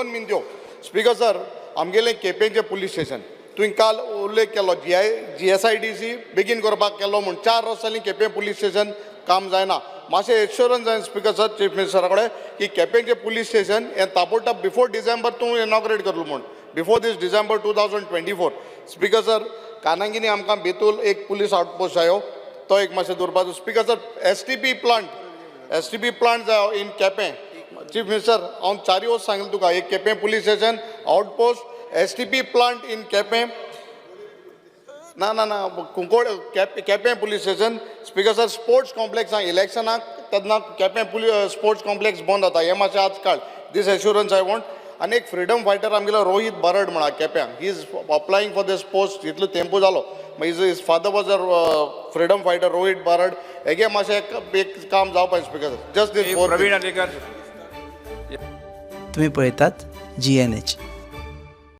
2 मिनट्यो speaker sir आमगेलें केपेंचें police station तुवें काल उल्लेख केलो GSIDC बेगीन करपाक केलो म्हूण 4 वर्सां जालीं केपें पुलीस स्टेशन काम जायना मातशें एश्योरन्स जाय स्पीकर सर चीफ मिनिस्टरा कडेन की केपेंचें पुलीस स्टेशन हें ताबडतोब बिफोर डिसेंबर तूं इनॉग्रेट करतलो म्हूण बिफोर दीस डिसेंबर 2024 स्पीकर सर कानांगिनी आमकां बेतूल एक पुलीस आउटपोस्ट जायो तो एक मातशें दवरपाचो स्पीकर सर STP प्लांट जायो इन केपें चीफ मिनिस्टर हांव 4 वर्स सांगलें तुका एक Quepem police station outpost STP plant in Quepem ना कुंकोड Quepem police station speaker sir sports complex इलेक्शनाक तेन्ना केपें स्पोर्ट्स कॉम्प्लेक्स बंद जाता हें मातशें आज काळ दीस एश्युरन्स आय वॉन्ट आनी एक फ्रिडम फायटर आमगेलो रोहीत बरड म्हणा केप्यां he is applying for this post इतलो तेंपू जालो his father was a freedom fighter Rohit Barad हेगे मातशें एक काम जावपाचें speaker sir just this Pravin अधिकार तुम्ही पळयतात GNH.